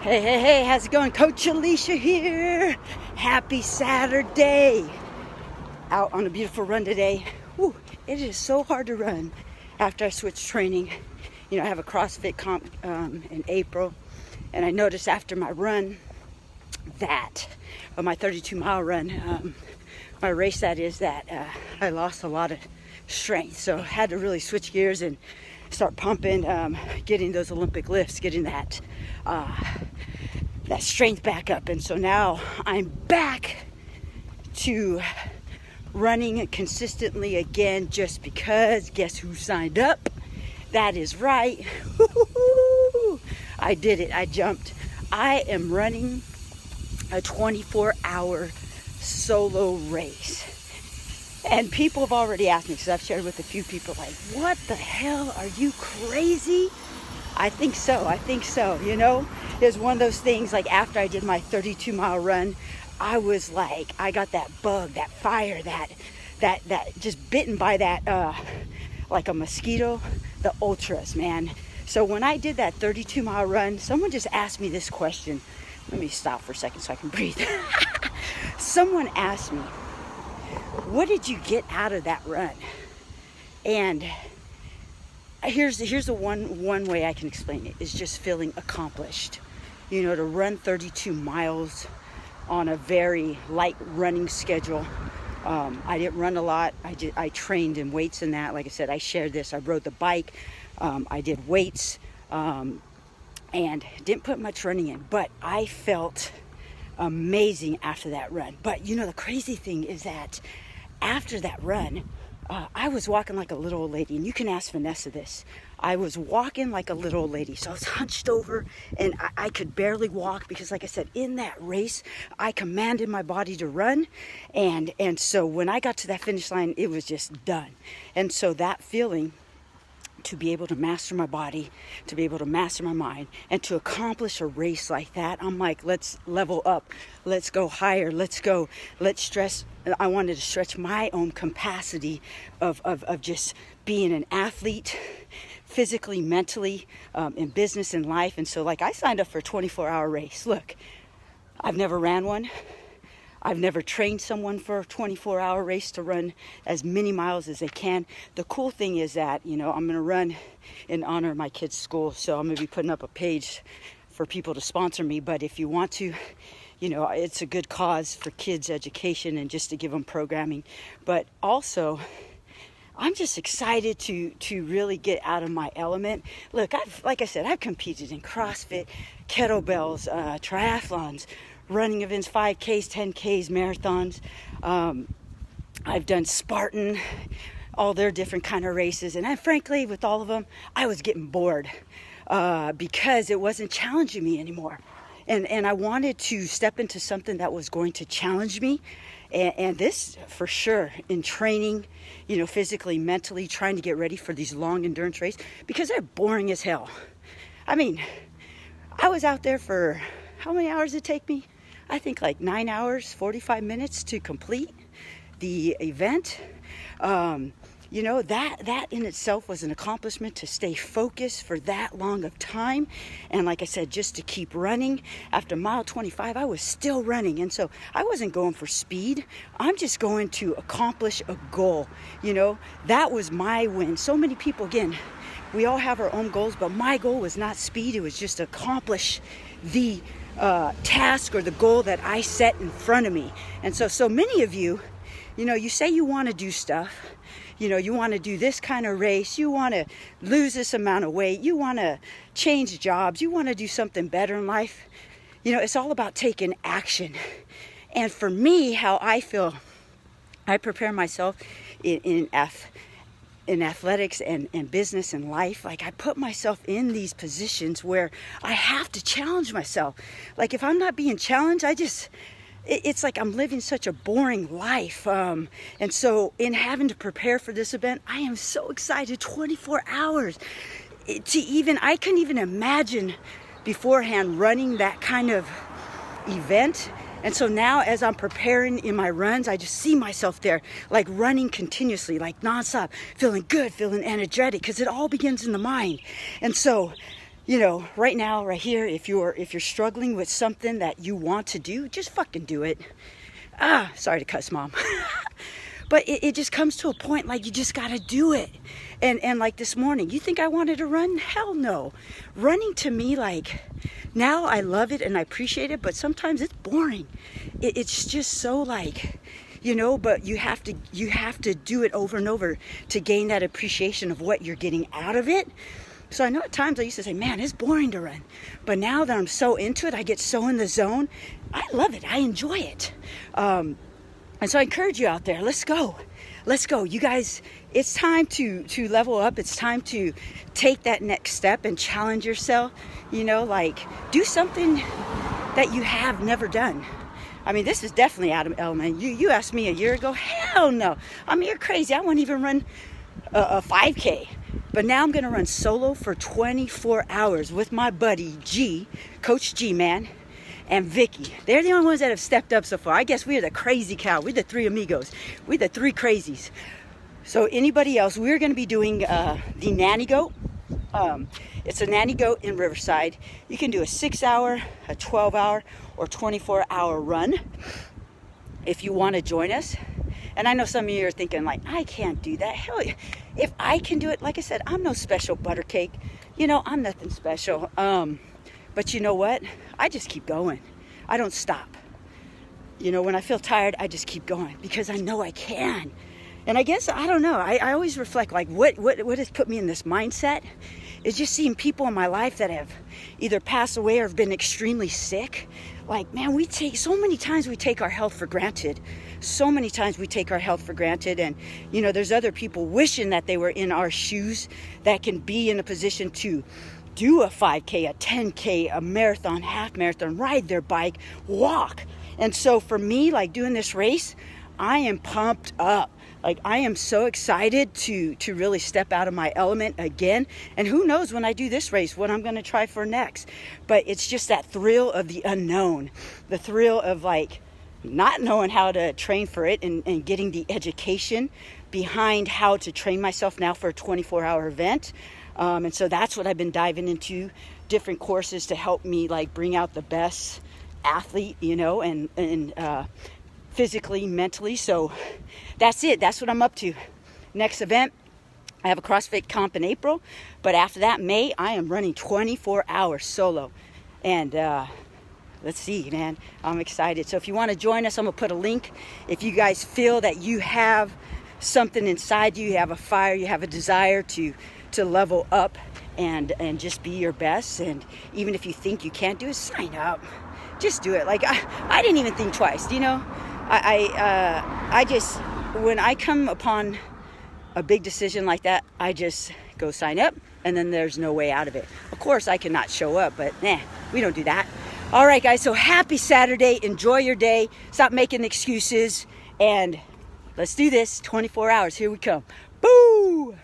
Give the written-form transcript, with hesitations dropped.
Hey, how's it going? Coach Alisha here. Happy Saturday. Out on a beautiful run today. Whew, it is so hard to run after I switched training. You know, I have a CrossFit comp in April, and I noticed after my run that, my 32-mile run, my race that is, that I lost a lot of strength. So I had to really switch gears and start pumping, getting those Olympic lifts, getting that strength back up. And so now I'm back to running consistently again, just because guess who signed up? That is right. I did it. I jumped. I am running a 24-hour solo race. And people have already asked me, because I've shared with a few people, like, what the hell? Are you crazy? I think so. You know, it's one of those things, like after I did my 32-mile run, I was like, I got that bug, that fire, that just bitten by that, like a mosquito, the ultras, man. So when I did that 32-mile run, someone just asked me this question. Let me stop for a second so I can breathe. Someone asked me, what did you get out of that run? And here's the one way I can explain it, is just feeling accomplished. You know, to run 32 miles on a very light running schedule. I didn't run a lot. I trained in weights and that. Like I said, I shared this. I rode the bike. I did weights, and didn't put much running in. But I felt amazing after that run. But you know, the crazy thing is that after that run, I was walking like a little old lady, and you can ask Vanessa this. I was walking like a little old lady. So I was hunched over, and I could barely walk because, like I said, in that race, I commanded my body to run. And so when I got to that finish line, it was just done. And so that feeling, to be able to master my body, to be able to master my mind, and to accomplish a race like that, I'm like, let's level up. Let's go higher. Let's stress. I wanted to stretch my own capacity of just being an athlete, physically, mentally, in business and life. And so, like, I signed up for a 24-hour race. Look, I've never ran one. I've never trained someone for a 24-hour race to run as many miles as they can. The cool thing is that, you know, I'm going to run in honor of my kids' school. So I'm going to be putting up a page for people to sponsor me. But if you want to, you know, it's a good cause for kids' education and just to give them programming. But also, I'm just excited to really get out of my element. Look, like I said, I've competed in CrossFit, kettlebells, triathlons, running events, 5Ks, 10Ks, marathons. I've done Spartan, all their different kind of races. And frankly, with all of them, I was getting bored because it wasn't challenging me anymore. And I wanted to step into something that was going to challenge me. And this, for sure, in training, you know, physically, mentally, trying to get ready for these long endurance races, because they're boring as hell. I mean, I was out there for, how many hours did it take me? I think like 9 hours, 45 minutes to complete the event. You know, that in itself was an accomplishment, to stay focused for that long of time. And like I said, just to keep running. After mile 25, I was still running. And so I wasn't going for speed. I'm just going to accomplish a goal. You know, that was my win. So many people, again, we all have our own goals, but my goal was not speed. It was just to accomplish the task or the goal that I set in front of me. And so many of you, you know, you say you want to do stuff. You know, you want to do this kind of race. You want to lose this amount of weight. You want to change jobs. You want to do something better in life. You know, it's all about taking action. And for me, how I feel, I prepare myself in athletics and business and life. Like, I put myself in these positions where I have to challenge myself. Like, if I'm not being challenged, it's like I'm living such a boring life. And so in having to prepare for this event, I am so excited. 24 hours. I couldn't even imagine beforehand running that kind of event. And so now, as I'm preparing in my runs, I just see myself there, like running continuously, like nonstop, feeling good, feeling energetic, because it all begins in the mind. And so you know, right now, right here, if you're struggling with something that you want to do, just fucking do it. Sorry to cuss, Mom. But it just comes to a point like you just got to do it. And like this morning, you think I wanted to run? Hell no. Running to me, like, now I love it and I appreciate it, but sometimes it's boring. It's just so like, you know, but you have to do it over and over to gain that appreciation of what you're getting out of it. So I know at times I used to say, man, it's boring to run. But now that I'm so into it, I get so in the zone. I love it. I enjoy it. And so I encourage you out there, let's go. Let's go. You guys, it's time to level up. It's time to take that next step and challenge yourself. You know, like, do something that you have never done. I mean, this is definitely out of element. You asked me a year ago, hell no. I mean, you're crazy. I won't even run a 5K. But now I'm going to run solo for 24 hours with my buddy G, Coach G, man, and Vicky. They're the only ones that have stepped up so far. I guess we're the crazy cow. We're the three amigos. We're the three crazies. So anybody else, we're going to be doing the Nanny Goat. It's a Nanny Goat in Riverside. You can do a 6-hour, a 12-hour, or 24-hour run if you want to join us. And I know some of you are thinking, like, I can't do that. Hell, if I can do it, like I said, I'm no special butter cake. You know, I'm nothing special. But you know what? I just keep going. I don't stop. You know, when I feel tired, I just keep going because I know I can. And I guess, I don't know, I always reflect, like, what has put me in this mindset is just seeing people in my life that have either passed away or have been extremely sick. Like, man, so many times we take our health for granted. So many times we take our health for granted. And, you know, there's other people wishing that they were in our shoes that can be in a position to do a 5K, a 10K, a marathon, half marathon, ride their bike, walk. And so for me, like, doing this race, I am pumped up. Like, I am so excited to really step out of my element again. And who knows when I do this race, what I'm going to try for next. But it's just that thrill of the unknown, the thrill of, like, not knowing how to train for it and getting the education behind how to train myself now for a 24-hour event. And so that's what I've been diving into, different courses to help me, like, bring out the best athlete, you know, and physically, mentally. So that's it. That's what I'm up to. Next event, I have a CrossFit comp in April, but after that, May, I am running 24 hours solo. And let's see, man, I'm excited. So if you want to join us, I'm going to put a link. If you guys feel that you have something inside you, you have a fire, you have a desire to level up and just be your best, and even if you think you can't do it, sign up. Just do it. Like, I didn't even think twice, you know. I just, when I come upon a big decision like that, I just go sign up, and then there's no way out of it. Of course, I cannot show up, but we don't do that. All right, guys, so happy Saturday. Enjoy your day. Stop making excuses, and let's do this. 24 hours. Here we come. Boo!